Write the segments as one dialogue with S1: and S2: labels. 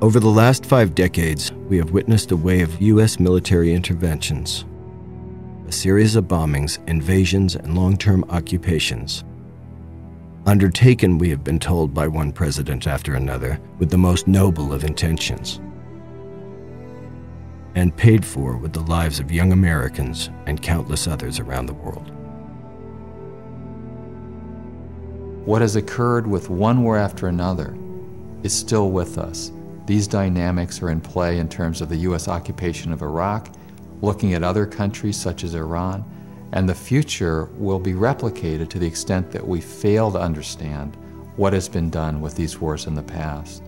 S1: Over the last 5 decades, we have witnessed a wave of U.S. military interventions, a series of bombings, invasions, and long-term occupations. Undertaken, we have been told by one president after another, with the most noble of intentions, and paid for with the lives of young Americans and countless others around the world.
S2: What has occurred with one war after another is still with us. These dynamics are in play in terms of the U.S. occupation of Iraq, looking at other countries such as Iran, and the future will be replicated to the extent that we fail to understand what has been done with these wars in the past.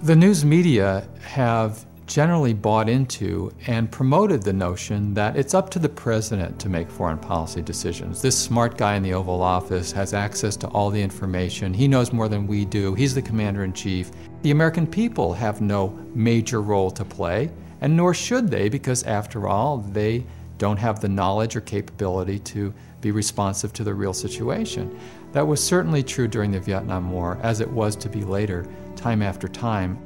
S2: The news media have generally bought into and promoted the notion that it's up to the president to make foreign policy decisions. This smart guy in the Oval Office has access to all the information. He knows more than we do. He's the commander-in-chief. The American people have no major role to play, and nor should they, because after all, they don't have the knowledge or capability to be responsive to the real situation. That was certainly true during the Vietnam War, as it was to be later, time after time.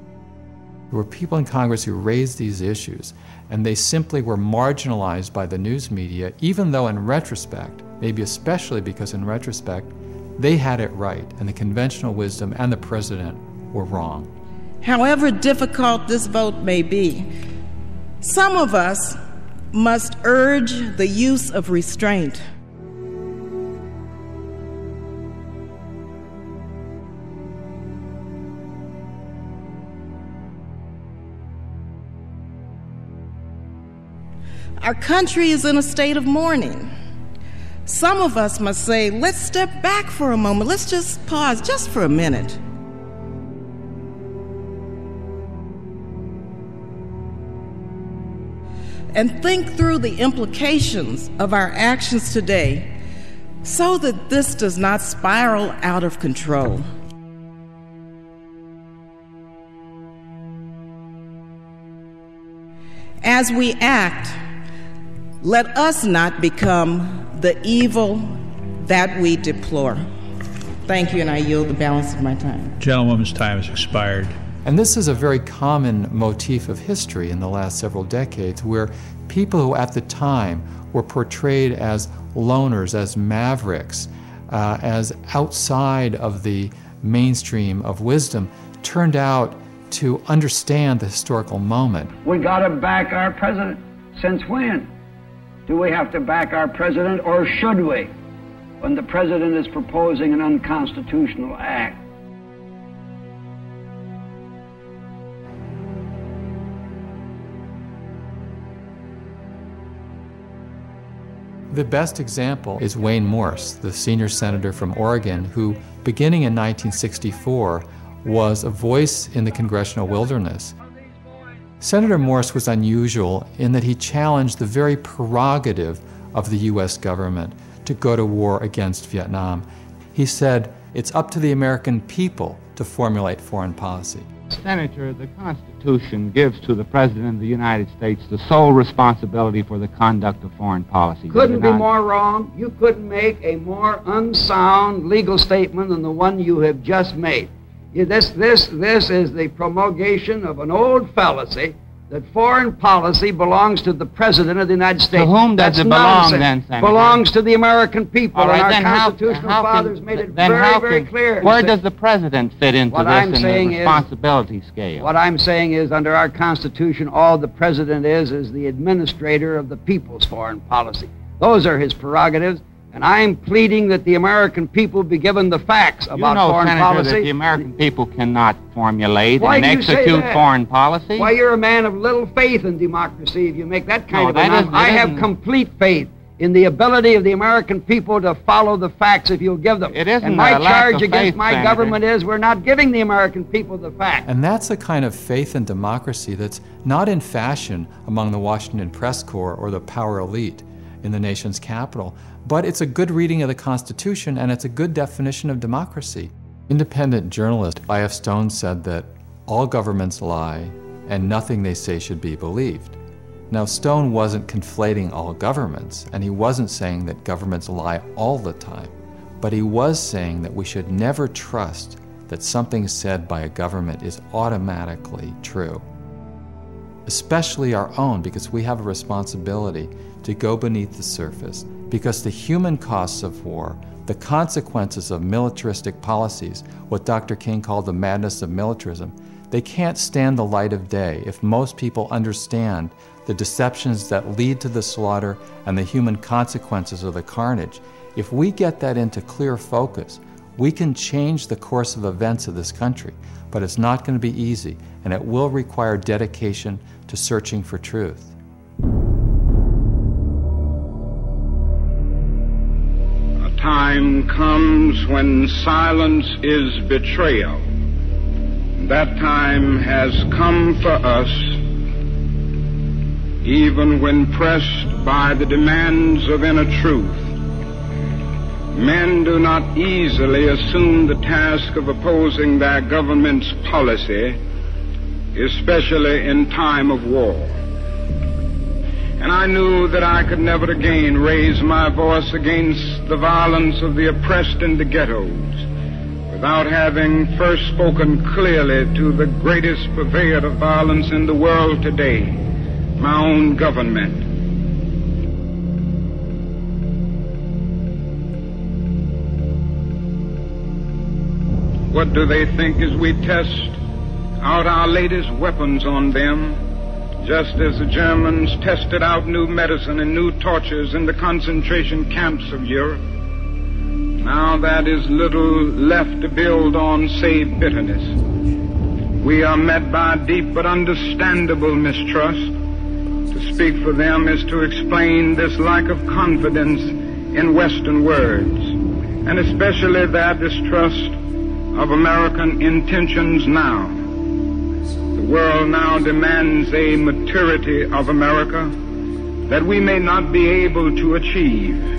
S2: There were people in Congress who raised these issues, and they simply were marginalized by the news media, even though in retrospect, maybe especially because in retrospect, they had it right, and the conventional wisdom and the president were wrong.
S3: However difficult this vote may be, some of us must urge the use of restraint. Our country is in a state of mourning. Some of us must say, let's step back for a moment. Let's just pause just for a minute. And think through the implications of our actions today so that this does not spiral out of control. As we act, let us not become the evil that we deplore. Thank you, and I yield the balance of my time.
S4: Gentlewoman's time has expired.
S2: And this is a very common motif of history in the last several decades, where people who at the time were portrayed as loners, as mavericks, as outside of the mainstream of wisdom, turned out to understand the historical moment.
S5: We got to back our president. Since when? Do we have to back our president, or should we, when the president is proposing an unconstitutional act?
S2: The best example is Wayne Morse, the senior senator from Oregon, who, beginning in 1964, was a voice in the congressional wilderness. Senator Morse was unusual in that he challenged the very prerogative of the U.S. government to go to war against Vietnam. He said, it's up to the American people to formulate foreign policy.
S6: Senator, the Constitution gives to the President of the United States the sole responsibility for the conduct of foreign policy.
S5: Couldn't be more wrong. You couldn't make a more unsound legal statement than the one you have just made. This is the promulgation of an old fallacy that foreign policy belongs to the President of the United States.
S6: To whom does it belong then, Senator?
S5: Belongs to the American people.
S6: All right,
S5: and our
S6: then
S5: constitutional fathers made it very clear.
S6: Where does the President fit into this in the responsibility scale?
S5: What I'm saying is, under our Constitution, all the President is the administrator of the people's foreign policy. Those are his prerogatives. And I'm pleading that the American people be given the facts about foreign
S6: Senator,
S5: policy.
S6: That the American people cannot formulate and execute foreign policy?
S5: Why, you're a man of little faith in democracy if you make that kind of announcement. I have complete faith in the ability of the American people to follow the facts if you'll give them.
S6: It isn't
S5: and my charge
S6: against
S5: faith, my
S6: Senator.
S5: Government is we're not giving the American people the facts.
S2: And that's the kind of faith in democracy that's not in fashion among the Washington press corps or the power elite in the nation's capital. But it's a good reading of the Constitution, and it's a good definition of democracy. Independent journalist I.F. Stone said that all governments lie, and nothing they say should be believed. Now, Stone wasn't conflating all governments, and he wasn't saying that governments lie all the time, but he was saying that we should never trust that something said by a government is automatically true. Especially our own, because we have a responsibility to go beneath the surface, because the human costs of war, the consequences of militaristic policies, what Dr. King called the madness of militarism, they can't stand the light of day if most people understand the deceptions that lead to the slaughter and the human consequences of the carnage. If we get that into clear focus, we can change the course of events of this country, but it's not going to be easy, and it will require dedication to searching for truth.
S7: A time comes when silence is betrayal. That time has come for us, even when pressed by the demands of inner truth. Men do not easily assume the task of opposing their government's policy, especially in time of war. And I knew that I could never again raise my voice against the violence of the oppressed in the ghettos without having first spoken clearly to the greatest purveyor of violence in the world today, my own government. What do they think as we test out our latest weapons on them, just as the Germans tested out new medicine and new tortures in the concentration camps of Europe? Now that is little left to build on save bitterness. We are met by deep but understandable mistrust. To speak for them is to explain this lack of confidence in Western words, and especially their distrust of American intentions now. The world now demands a maturity of America that we may not be able to achieve.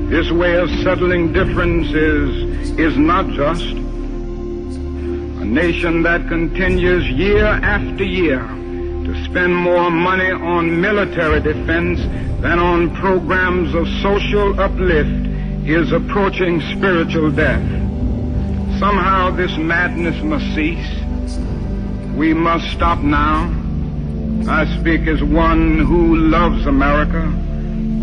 S7: This way of settling differences is not just. A nation that continues year after year to spend more money on military defense than on programs of social uplift is approaching spiritual death. Somehow this madness must cease. We must stop now. I speak as one who loves America.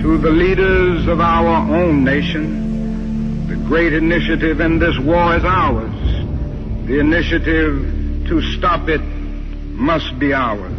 S7: To the leaders of our own nation, the great initiative in this war is ours. The initiative to stop it must be ours.